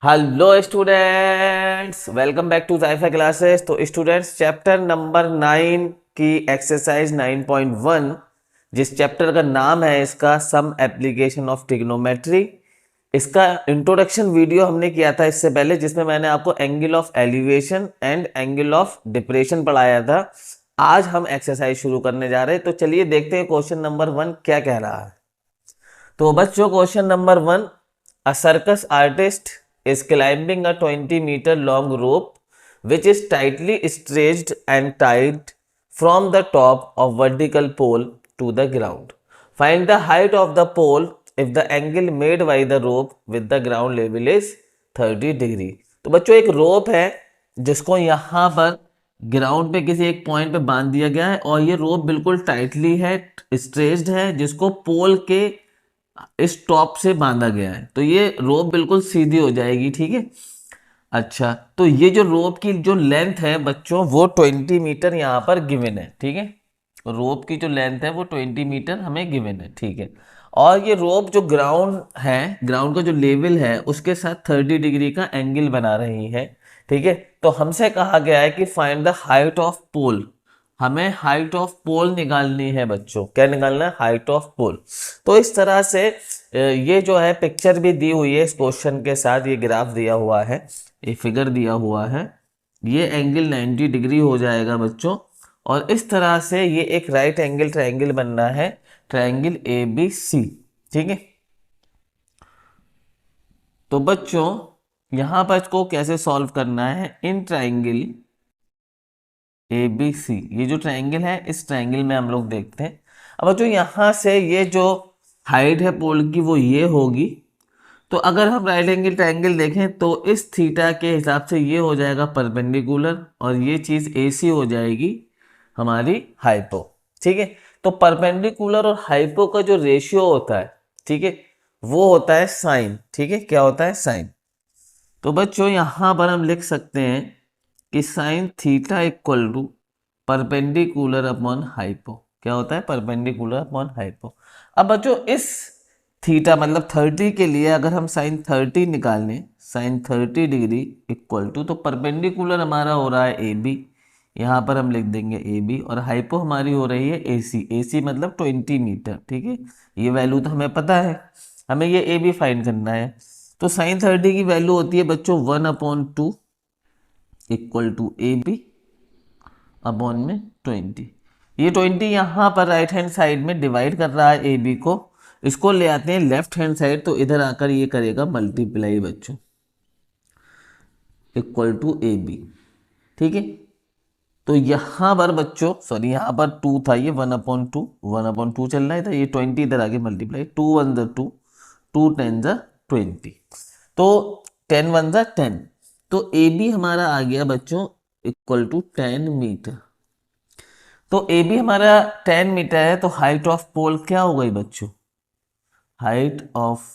Hello students, welcome back to Zaifa classes. तो students, chapter number 9 की exercise 9.1, जिस chapter का नाम है इसका सम एप्लीकेशन ऑफ ट्रिग्नोमेट्री, इसका इंट्रोडक्शन वीडियो हमने किया था इससे पहले, जिसमें मैंने आपको angle of elevation and angle of depression पढ़ाया था। आज हम एक्सरसाइज शुरू करने जा रहे हैं, तो चलिए देखते हैं क्वेश्चन नंबर 1 क्या कह रहा है। तो बच्चों, question number 1, a circus artist is climbing a 20-meter long rope which is tightly stretched and tied from the top of vertical pole to the ground. Find the height of the pole if the angle made by the rope with the ground level is 30 degree. तो बच्चों, एक रोप है जिसको यहाँ पर ground पे किसी एक पॉइंट पे बांध दिया गया है, और ये रोप बिल्कुल टाइटली है, स्ट्रेच्ड है, जिसको पोल के इस टॉप से बांधा गया है। तो ये रोप बिल्कुल सीधी हो जाएगी, ठीक है। अच्छा, तो ये जो रोप की जो लेंथ है बच्चों, वो 20 मीटर यहाँ पर गिवन है, ठीक है। रोप की जो लेंथ है वो 20 मीटर हमें गिवन है, ठीक है। और ये रोप जो ग्राउंड है, ग्राउंड का जो लेवल है उसके साथ 30 डिग्री का एंगल बना रही है, ठीक है। तो हमसे कहा गया है कि फाइंड द हाइट ऑफ पोल। हमें हाइट ऑफ पोल निकालनी है बच्चों। क्या निकालना है? हाइट ऑफ पोल। तो इस तरह से ये जो है पिक्चर भी दी हुई है इस क्वेश्चन के साथ, ये ग्राफ दिया हुआ है, ये फिगर दिया हुआ है। ये एंगल 90 डिग्री हो जाएगा बच्चों, और इस तरह से ये एक राइट एंगल ट्रायंगल बनना है, ट्रायंगल ABC, ठीक है। तो बच्चों, यहां पर इसको कैसे सॉल्व करना है? इन ट्रायंगल ABC, ये जो ट्रायंगल है, इस ट्रायंगल में हम लोग देखते हैं। अब जो यहाँ से ये जो हाइट है पोल की वो ये होगी। तो अगर हम राइट एंगल ट्रायंगल देखें तो इस थीटा के हिसाब से ये हो जाएगा परपेंडिकुलर, और ये चीज़ AC हो जाएगी हमारी हाइपो, ठीक है। तो परपेंडिकुलर और हाइपो का जो रेशियो होता है, ठीक है, वो होता है साइन, ठीक है। क्या होता है? साइन। तो बच्चों, यहाँ पर हम लिख सकते हैं कि sine theta equal to perpendicular upon hypo. क्या होता है? Perpendicular upon hypo. अब बच्चों, इस थीटा मतलब 30 के लिए अगर हम साइन 30 निकालें, साइन 30 डिग्री इक्वल टू, तो परपेंडिकुलर हमारा हो रहा है AB, यहाँ पर हम लिख देंगे AB, और हाइपो हमारी हो रही है AC। AC मतलब 20 मीटर, ठीक है। ये वैल्यू तो हमें पता है, हमें ये AB फाइंड करना है। तो साइन 30 की वैल्यू होती है बच्चों 1/2 इक्वल टू AB अपॉन में 20। ये 20 यहाँ पर राइट हैंड साइड में डिवाइड कर रहा है AB को, इसको ले आते हैं लेफ्ट हैंड साइड, तो इधर आकर ये करेगा मल्टीप्लाई बच्चों, इक्वल टू AB, ठीक है। तो यहाँ पर बच्चों, सॉरी, यहाँ पर 2 था, ये 1/2 चल रहा था, ये 20 इधर आगे मल्टीप्लाई, 2 1 2, 2 10 20, तो 10 1 10। तो AB हमारा आ गया बच्चों इक्वल टू 10 मीटर। तो AB हमारा 10 मीटर है, तो हाइट ऑफ पोल क्या हो गई बच्चों? हाइट ऑफ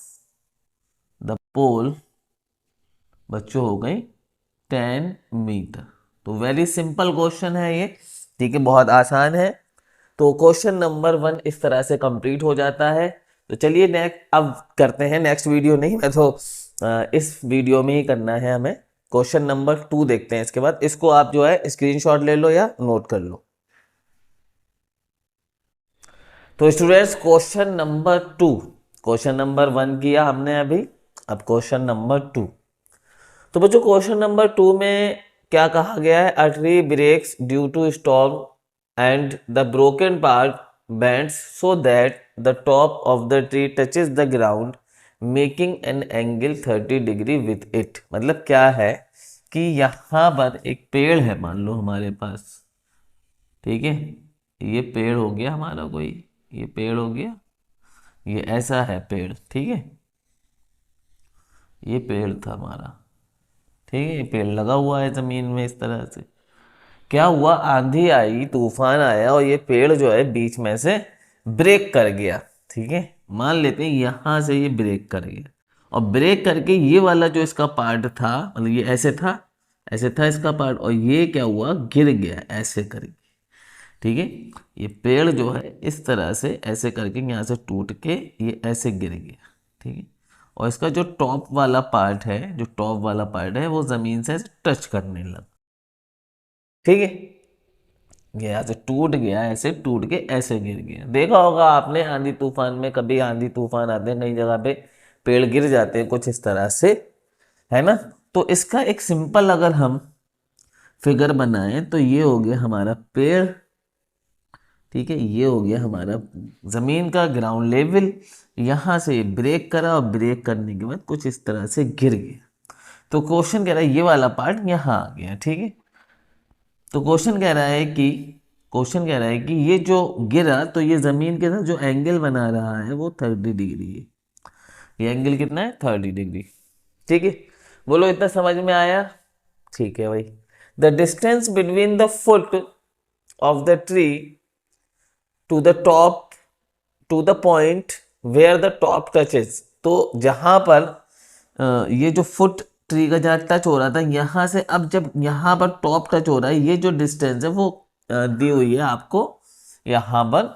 द पोल बच्चों हो गई 10 मीटर। तो वेरी सिंपल क्वेश्चन है ये, ठीक है, बहुत आसान है। तो क्वेश्चन नंबर 1 इस तरह से कंप्लीट हो जाता है। तो चलिए नेक्स्ट अब करते हैं, नेक्स्ट वीडियो नहीं, मैं तो इस वीडियो में ही करना है हमें। क्वेश्चन नंबर 2 देखते हैं इसके बाद। इसको आप जो है स्क्रीनशॉट ले लो या नोट कर लो। तो students, question number 2, question number 1 किया हमने अभी, अब क्वेश्चन नंबर 2। तो बच्चों, क्वेश्चन नंबर 2 में क्या कहा गया है? A tree breaks due to storm and the broken part bends so that the top of the tree touches the ground making an angle 30 degree with it. मतलब क्या है कि यहाँ पर एक पेड़ है, मान लो हमारे पास, ठीक है। ये पेड़ हो गया हमारा, कोई ये पेड़ हो गया, ये ऐसा है पेड़, ठीक है। ये पेड़ था हमारा, ठीक है, ये पेड़ लगा हुआ है जमीन में इस तरह से। क्या हुआ? आंधी आई, तूफान आया, और ये पेड़ जो है बीच में से ब्रेक कर गया, ठीक है। मान लेते हैं यहां से ये ब्रेक कर गया, और ब्रेक करके ये वाला जो इसका पार्ट था, मतलब ये ऐसे था, ऐसे था इसका पार्ट, और ये क्या हुआ? गिर गया ऐसे करके, ठीक है। ये पेड़ जो है इस तरह से ऐसे करके यहाँ से टूट के ये ऐसे गिर गया, ठीक है। और इसका जो टॉप वाला पार्ट है वो जमीन से टच करने लगा। ठीक है, गया से टूट गया, ऐसे टूट के ऐसे गिर गया। देखा होगा आपने आंधी तूफान में, कभी आंधी तूफान आते हैं कई जगह पे पेड़ गिर जाते हैं कुछ इस तरह से, है ना। तो इसका एक सिंपल अगर हम फिगर बनाएं तो ये हो गया हमारा पेड़, ठीक है, ये हो गया हमारा जमीन का ग्राउंड लेवल। यहां से ब्रेक करा और ब्रेक करने के बाद कुछ इस तरह से गिर गया। तो क्वेश्चन कह रहा है ये वाला पार्ट यहां आ गया। ठीक है, तो क्वेश्चन कह रहा है कि ये जो गिरा तो ये जमीन के साथ जो एंगल बना रहा है वो 30 डिग्री है। ये एंगल कितना है? 30 डिग्री। ठीक है, बोलो इतना समझ में आया? ठीक है भाई। The distance between the foot of the tree to the top to the point where the top touches, तो जहां पर ये जो फुट ट्री का जहाँ टच हो रहा था यहाँ से, अब जब यहाँ पर टॉप टच हो रहा है, ये जो डिस्टेंस है वो दी हुई है आपको यहाँ पर।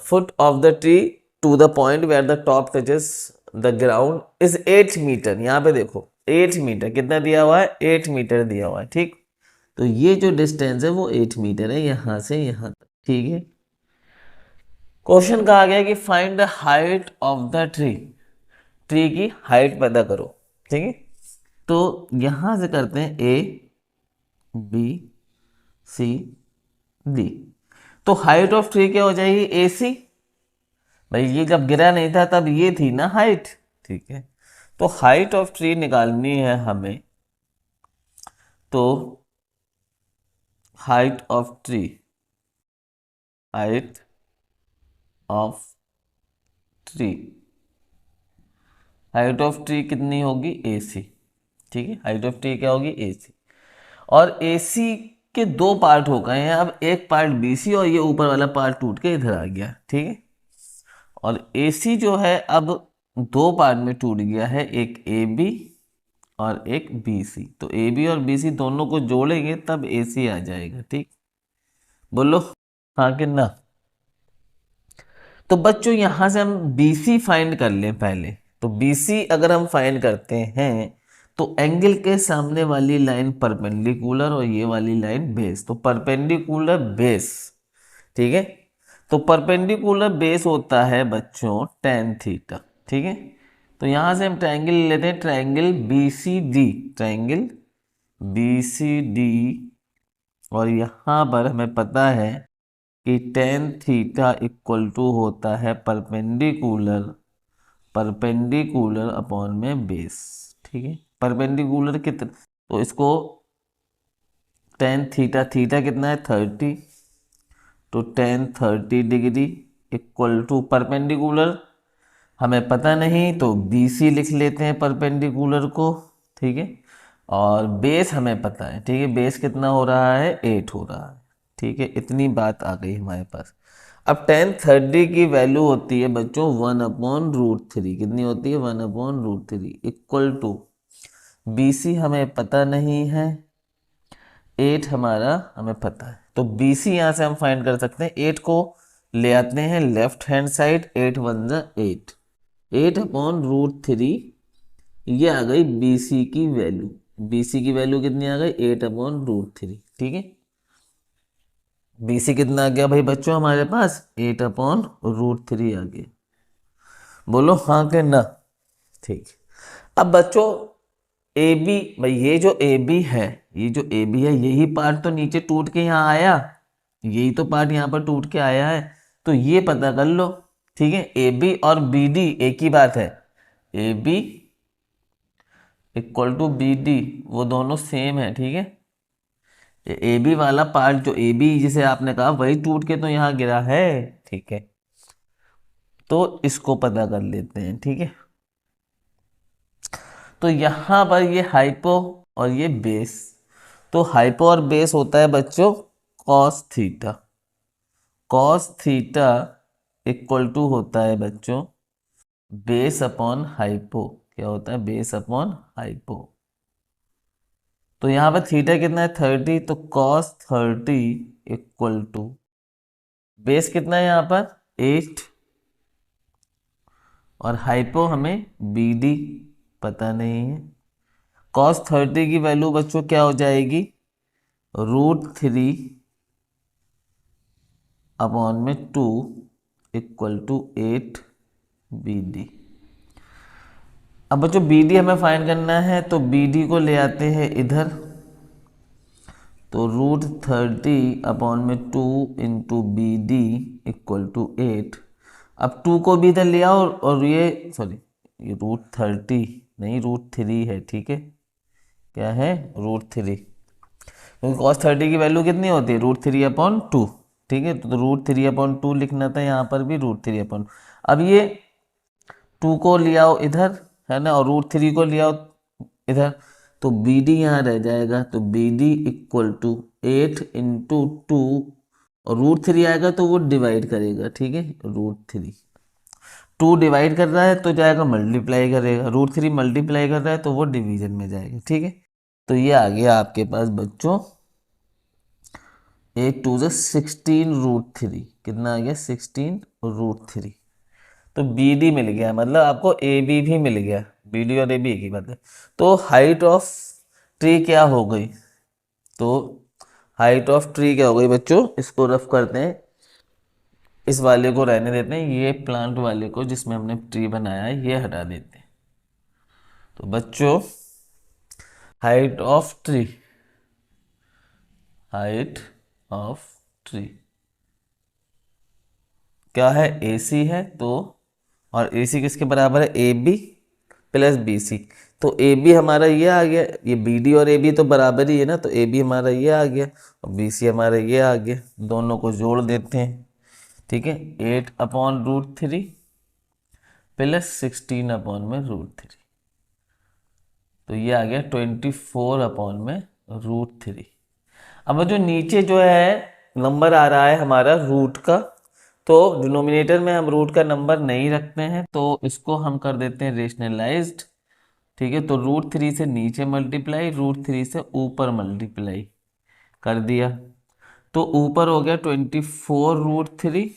Foot of the tree to the point where the top touches the ground is 8 metre. यहाँ पे देखो 8 मीटर कितना दिया हुआ है? 8 मीटर दिया हुआ है। ठीक, तो ये जो डिस्टेंस है वो 8 मीटर है यहाँ से यहाँ तक। ठीक है, क्वेश्चन कहा गया कि find the height of the tree, tree की हाइट पता करो। ठीक है, तो यहां से करते हैं ए बी सी डी। तो हाइट ऑफ ट्री क्या हो जाएगी? ए सी। भाई ये जब गिरा नहीं था तब ये थी ना हाइट। ठीक है, तो हाइट ऑफ ट्री निकालनी है हमें, तो height of tree, height of tree, height of tree कितनी होगी? ए सी। ठीक है, हाइट ऑफ ट्री क्या होगी? ए सी। और ए सी के दो पार्ट हो गए हैं, अब एक पार्ट बी सी और ये ऊपर वाला पार्ट टूट के इधर आ गया। ठीक है, और ए सी जो है अब दो पार्ट में टूट गया है, एक ए बी और एक बी सी। तो ए बी और बी सी दोनों को जोड़ेंगे तब ए सी आ जाएगा। ठीक, बोलो हाँ कि ना? तो बच्चों यहां से हम बी सी फाइंड कर लें पहले। तो बी सी अगर हम फाइंड करते हैं तो एंगल के सामने वाली लाइन परपेंडिकुलर और ये वाली लाइन बेस, तो परपेंडिकुलर बेस। ठीक है, तो परपेंडिकुलर बेस होता है बच्चों tan थीटा। ठीक है, तो यहां से हम ट्रायंगल लेते हैं, triangle B C D, triangle B C D. और यहां पर हमें पता है कि tan थीटा इक्वल टू होता है परपेंडिकुलर अपॉन में बेस। ठीक है, परपेंडिकुलर कितना, तो इसको tan थीटा, थीटा कितना है? 30, तो tan 30 degree equal to perpendicular हमें पता नहीं तो बी सी लिख लेते हैं परपेंडिकुलर को। ठीक है, और बेस हमें पता है। ठीक है, बेस कितना हो रहा है? 8 हो रहा है। ठीक है, इतनी बात आ गई हमारे पास। अब tan 30 की वैल्यू होती है बच्चों 1/√3। कितनी होती है? 1/√3 इक्वल टू बी सी हमें पता नहीं है, 8 हमारा हमें पता है। तो बी सी यहाँ से हम फाइंड कर सकते हैं। 8 को ले आते हैं लेफ्ट हैंड साइड, 8 1 जा 8, 8/√3 ये आ गई बी सी की वैल्यू। बी सी की वैल्यू कितनी आ गई? 8/√3। ठीक है, बी सी कितना आ गया भाई बच्चों हमारे पास? 8/√3 आ गया। बोलो हाँ के ना? ठीक, अब बच्चों ए बी, भाई ये जो ए बी है, ये जो ए बी है यही पार्ट तो नीचे टूट के यहाँ आया, यही तो पार्ट यहाँ पर टूट के आया है, तो ये पता कर लो। ठीक है, ए बी और बी डी एक ही बात है, A B equal to B D वो दोनों सेम है। ठीक है, ए बी वाला पार्ट जो ए बी जिसे आपने कहा वही टूट के तो यहाँ गिरा है। ठीक है, तो इसको पता कर लेते हैं। ठीक है, तो यहां पर ये हाइपो और ये बेस, तो हाइपो और बेस होता है बच्चों cos theta. Cos theta equal to होता है बच्चों बेस अपॉन हाइपो। क्या होता है? Base upon hypo. तो यहां पर थीटा कितना है? 30, तो कॉस 30 इक्वल टू बेस कितना है यहाँ पर? 8, और हाइपो हमें बी डी पता नहीं है। cos 30 की वैल्यू बच्चों क्या हो जाएगी, √3 अपॉन में 2 इक्वल टू 8 बी डी। अब बच्चों बी डी हमें फाइंड करना है, तो बी डी को ले आते हैं इधर, तो √30 अपॉन में 2 into B D equal to 8। अब 2 को भी इधर ले आओ, और ये सॉरी, ये √30 नहीं, √3 है, ठीक है, क्या है, √3, क्योंकि cos 30 की वैल्यू कितनी होती है, √3/2, ठीक है, तो √3/2 लिखना था, यहाँ पर भी √3/2। अब ये 2 को ले आओ इधर, है ना, और √3 को ले आओ इधर, तो बी डी यहाँ रह जाएगा, तो B D equal to 8 into 2, और √3 आएगा तो वो डिवाइड करेगा, ठीक है, √3 2 डिवाइड कर रहा है तो जाएगा मल्टीप्लाई करेगा, √3 मल्टीप्लाई कर रहा है तो वो डिवीजन में जाएगा, ठीक है। तो ये आ गया आपके पास बच्चों 8 2 16√3, कितना आ गया, 16√3। तो बी डी मिल गया, मतलब आपको ए बी भी मिल गया, बी डी और ए बी एक ही बात है। तो हाइट ऑफ ट्री क्या हो गई, तो हाइट ऑफ ट्री क्या हो गई बच्चों, इसको रफ करते हैं, इस वाले को रहने देते हैं, ये प्लांट वाले को जिसमें हमने ट्री बनाया है ये हटा देते हैं। तो बच्चों height of tree, height of tree क्या है, ए सी है, तो और ए सी किसके बराबर है, A B plus B C. तो ए बी हमारा ये आ गया, ये बी डी और ए बी तो बराबर ही है ना, तो ए बी हमारा ये आ गया और बी सी हमारा ये आ गया, दोनों को जोड़ देते हैं, ठीक है, 8/√3 प्लस 16/√3, तो ये आ गया 24/√3। अब जो नीचे जो है नंबर आ रहा है हमारा रूट का, तो डिनोमिनेटर में हम रूट का नंबर नहीं रखते हैं, तो इसको हम कर देते हैं रेशनलाइज्ड, ठीक है। तो √3 से नीचे मल्टीप्लाई, √3 से ऊपर मल्टीप्लाई कर दिया, तो ऊपर हो गया 24√3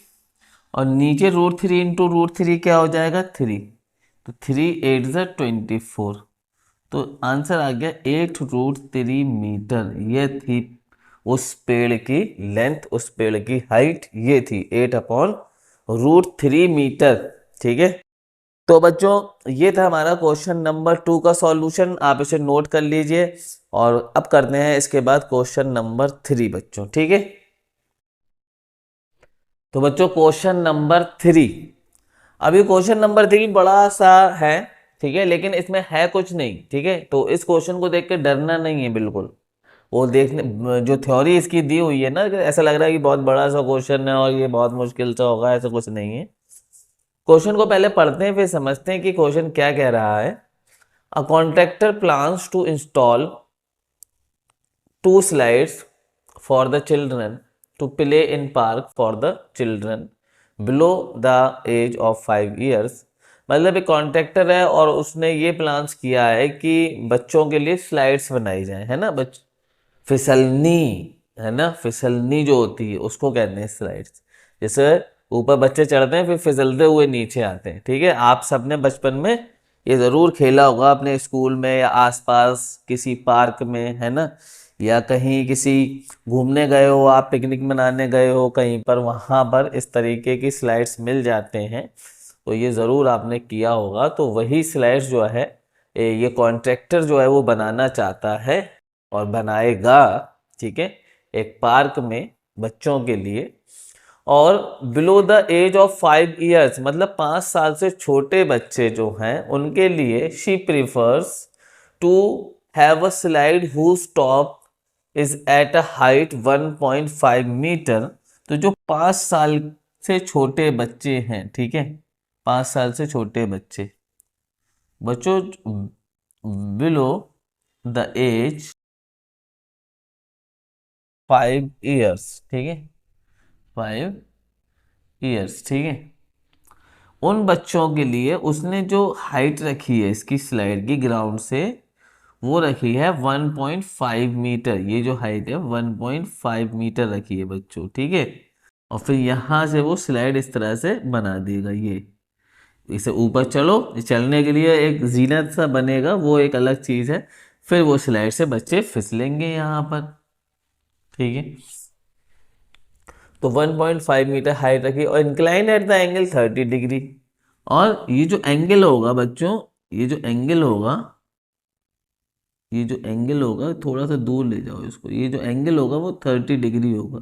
और नीचे √3 इंटू √3 क्या हो जाएगा, 3, तो 3 8 24, तो आंसर आ गया 8√3 मीटर। ये थी उस पेड़ की लेंथ, उस पेड़ की हाइट, ये थी 8/√3 मीटर, ठीक है। तो बच्चों ये था हमारा क्वेश्चन नंबर 2 का सॉल्यूशन, आप इसे नोट कर लीजिए। और अब करते हैं इसके बाद क्वेश्चन नंबर 3 बच्चों, ठीक है। तो बच्चों क्वेश्चन नंबर 3, अभी क्वेश्चन नंबर 3 बड़ा सा है, ठीक है, लेकिन इसमें है कुछ नहीं, ठीक है। तो इस क्वेश्चन को देख के डरना नहीं है बिल्कुल, वो देखने जो थ्योरी इसकी दी हुई है ना, ऐसा लग रहा है कि बहुत बड़ा सा क्वेश्चन है और ये बहुत मुश्किल सा होगा, ऐसा कुछ नहीं है। क्वेश्चन को पहले पढ़ते हैं फिर समझते हैं कि क्वेश्चन क्या कह रहा है। A contractor plans to install 2 slides for the children to play in park for the children below the age of 5 years। मतलब एक कॉन्ट्रैक्टर है और उसने ये प्लान्स किया है कि बच्चों के लिए स्लाइड्स बनाई जाए, है ना, फिसलनी, है ना, फिसलनी जो होती है उसको कहते हैं स्लाइड्स। जैसे ऊपर बच्चे चढ़ते हैं फिर फिसलते हुए नीचे आते हैं, ठीक है। आप सबने बचपन में ये ज़रूर खेला होगा अपने स्कूल में या आसपास किसी पार्क में, है ना, या कहीं किसी घूमने गए हो आप, पिकनिक मनाने गए हो कहीं पर, वहाँ पर इस तरीके की स्लाइड्स मिल जाते हैं, तो ये ज़रूर आपने किया होगा। तो वही स्लाइड्स जो है ये कॉन्ट्रैक्टर जो है वो बनाना चाहता है और बनाएगा, ठीक है, एक पार्क में बच्चों के लिए। और below the age of 5 years, मतलब 5 साल से छोटे बच्चे जो हैं उनके लिए she prefers to have a slide whose top is at a height 1.5 metre. तो जो 5 साल से छोटे बच्चे हैं, ठीक है, 5 साल से छोटे बच्चे, बच्चों बिलो द एज 5 ईयर्स, ठीक है, 5 ईयर्स, ठीक है, उन बच्चों के लिए उसने जो हाइट रखी है इसकी स्लाइड की ग्राउंड से, वो रखी है 1.5 मीटर। ये जो हाइट है 1.5 मीटर रखी है बच्चों, ठीक है। और फिर यहाँ से वो स्लाइड इस तरह से बना देगा, इसे ऊपर चलो, चलने के लिए एक जीनत सा बनेगा, वो एक अलग चीज़ है। फिर वो स्लाइड से बच्चे फिसलेंगे यहाँ पर, ठीक है। तो 1.5 मीटर हाइट रखी और incline at the angle 30 degree. और ये जो एंगल होगा बच्चों, ये जो एंगल होगा, ये जो एंगल होगा, थोड़ा सा दूर ले जाओ इसको, ये जो एंगल होगा वो 30 डिग्री होगा,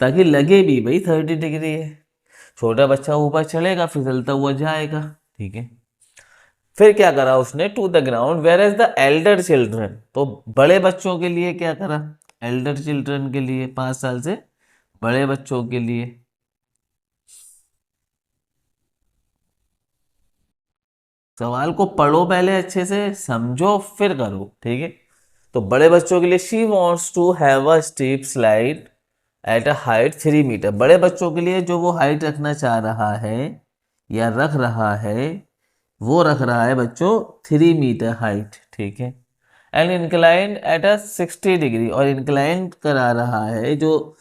ताकि लगे भी भाई 30 डिग्री है। छोटा बच्चा ऊपर चलेगा, फिसलता हुआ जाएगा, ठीक है। फिर क्या करा उसने, to the ground where as the elder children, तो बड़े बच्चों के लिए क्या करा, एल्डर चिल्ड्रन के लिए, 5 साल से बड़े बच्चों के लिए। सवाल को पढ़ो पहले, अच्छे से समझो फिर करो, ठीक है। तो बड़े बच्चों के लिए she wants to have a steep slide at a height 3 metre. बड़े बच्चों के लिए जो वो हाइट रखना चाह रहा है या रख रहा है, वो रख रहा है बच्चों 3 मीटर हाइट, ठीक है। And inclined at a 60 degree, और इंक्लाइंड करा रहा है जो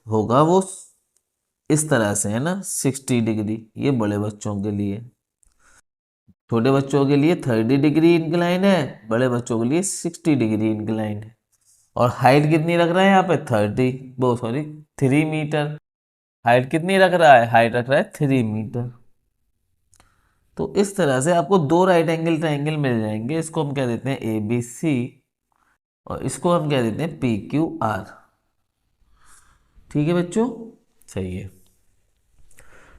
होगा वो इस तरह से है ना, 60 डिग्री। ये बड़े बच्चों के लिए। छोटे बच्चों के लिए 30 डिग्री इंक्लाइन है, बड़े बच्चों के लिए 60 डिग्री इंक्लाइन है। और हाइट कितनी रख रहा है यहाँ पे, 3 मीटर। हाइट कितनी रख रहा है, हाइट रख रहा है 3 मीटर। तो इस तरह से आपको दो राइट एंगल ट्राइंगल मिल जाएंगे। इसको हम क्या देते हैं, ए बी सी, और इसको हम क्या देते हैं, पी क्यू आर। ठीक है बच्चों, सही है।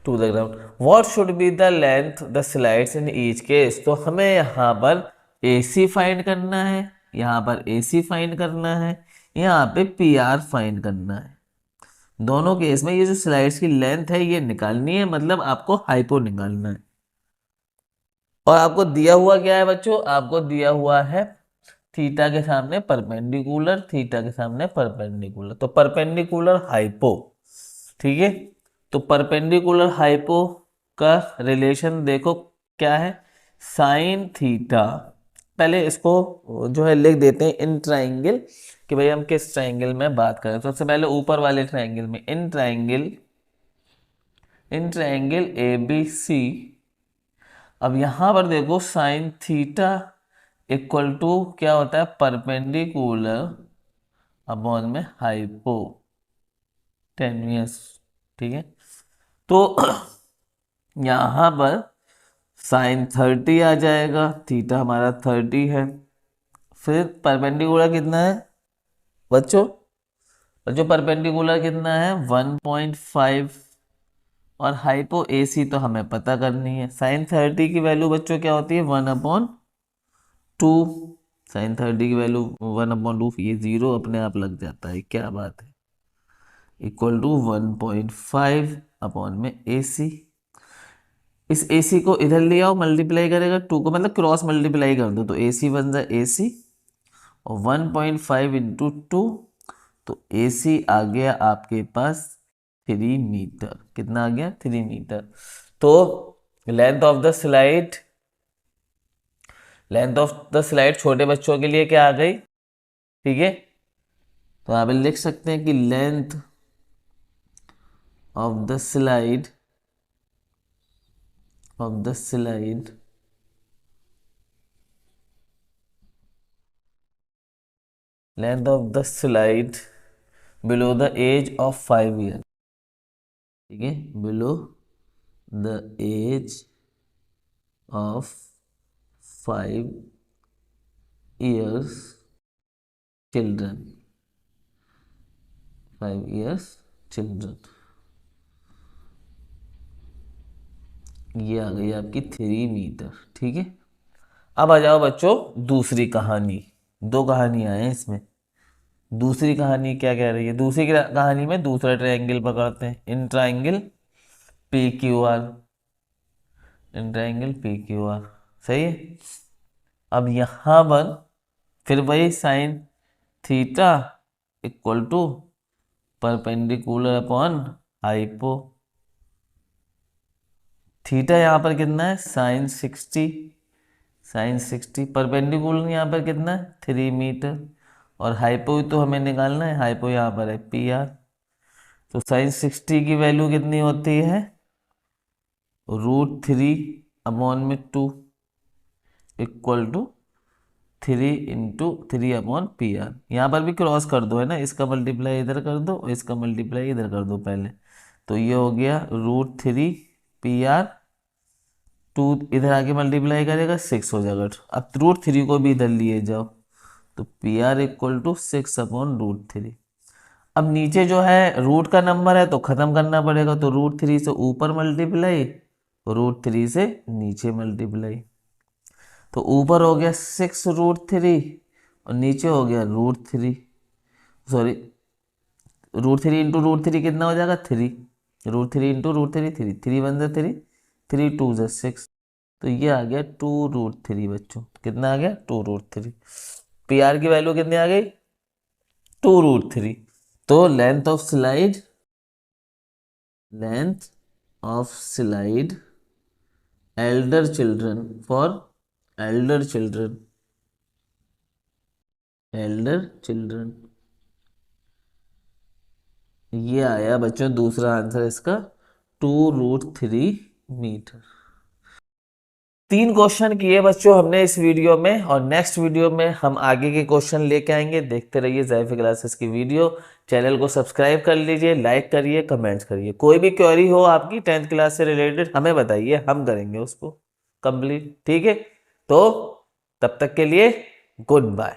To the ground, what should be the length the slides in each case. तो हमें यहाँ पर ए सी फाइंड करना है, यहाँ पर ए सी फाइंड करना है, यहाँ पे पी आर फाइंड करना है। दोनों केस में ये जो स्लाइड्स की लेंथ है ये निकालनी है, मतलब आपको हाइपो निकालना है। और आपको दिया हुआ क्या है बच्चों, आपको दिया हुआ है थीटा के सामने परपेंडिकुलर, थीटा के सामने परपेंडिकुलर, तो परपेंडिकुलर हाइपो, ठीक है। तो परपेंडिकुलर हाइपो का रिलेशन देखो क्या है, साइन थीटा। पहले इसको जो है लिख देते हैं इन ट्राइंगल, कि भाई हम किस ट्राइंगल में बात करें। तो सबसे पहले ऊपर वाले ट्राइंगल में, in triangle A B C. अब यहां पर देखो साइन थीटा इक्वल टू क्या होता है, परपेंडिकुलर अपॉन में हाइपोटेन्यूस, ठीक है। तो यहां पर साइन 30 आ जाएगा, थीटा हमारा 30 है। फिर परपेंडिकुलर कितना है बच्चों, जो परपेंडिकुलर कितना है 1.5, और हाइपो ए सी तो हमें पता करनी है। साइन 30 की वैल्यू बच्चों क्या होती है, 1/2। साइन 30 की वैल्यू 1/2, ये जीरो अपने आप लग जाता है, क्या बात है, इक्वल टू 1.5 अपॉन में ए सी। इस ए सी को इधर ले आओ, मल्टीप्लाई करेगा 2 को, मतलब क्रॉस मल्टीप्लाई कर दो, तो ए सी बन जाए ए सी, और 1.5 इंटू 2, तो ए सी आ गया आपके पास 3 मीटर। कितना आ गया, 3 मीटर। तो length of the slide, length of the slide छोटे बच्चों के लिए क्या आ गई, ठीक है। तो आप लिख सकते हैं कि length of the slide, of the slide length of the slide below the age of 5 year, ठीक है, below the age of 5 years children, 5 years children. ये आ गई आपकी 3 मीटर, ठीक है। अब आ जाओ बच्चों दूसरी कहानी, दो कहानियां हैं इसमें। दूसरी कहानी क्या कह रही है, दूसरी कहानी में दूसरा ट्रायंगल पकड़ते हैं, in triangle P Q R, in triangle P Q R, सही है। अब यहां पर फिर वही sine theta equal to perpendicular upon hypo. Theta यहाँ पर कितना है, साइन 60, साइन 60, परपेंडिकुलर यहाँ पर कितना है 3 मीटर, और हाइपो तो हमें निकालना है, हाइपो यहाँ पर है पी आर। तो साइन 60 की वैल्यू कितनी होती है, √3 अपॉन में 2 इक्वल टू 3/3/PR। यहाँ पर भी क्रॉस कर दो, है ना, इसका मल्टीप्लाई इधर कर दो और इसका मल्टीप्लाई इधर कर दो पहले। तो ये हो गया √3PR, 2 इधर आके मल्टीप्लाई करेगा 6 हो जाएगा। अब √3 को भी इधर लिए जाओ, तो PR इक्वल टू 6/√3। अब नीचे जो है रूट का नंबर है तो खत्म करना पड़ेगा, तो √3 से ऊपर मल्टीप्लाई, √3 से नीचे मल्टीप्लाई। तो ऊपर हो गया 6√3 और नीचे हो गया √3, सॉरी √3 इंटू √3 कितना हो जाएगा 3, √3 इंटू √3 3, 3 1 3, 3 2 6। तो ये आ गया 2√3 बच्चों, कितना आ गया 2√3। PR की वैल्यू कितनी आ गई 2√3। तो length of slide elder children for elder children ये आया बच्चों दूसरा आंसर इसका 2√3 मीटर। 3 क्वेश्चन किए बच्चों हमने इस वीडियो में, और नेक्स्ट वीडियो में हम आगे के क्वेश्चन लेके आएंगे। देखते रहिए ज़ायफा क्लासेस की वीडियो। चैनल को सब्सक्राइब कर लीजिए, लाइक करिए, कमेंट्स करिए। कोई भी क्वेरी हो आपकी 10th क्लास से रिलेटेड हमें बताइए, हम करेंगे उसको कंप्लीट, ठीक है। तो तब तक के लिए गुड बाय।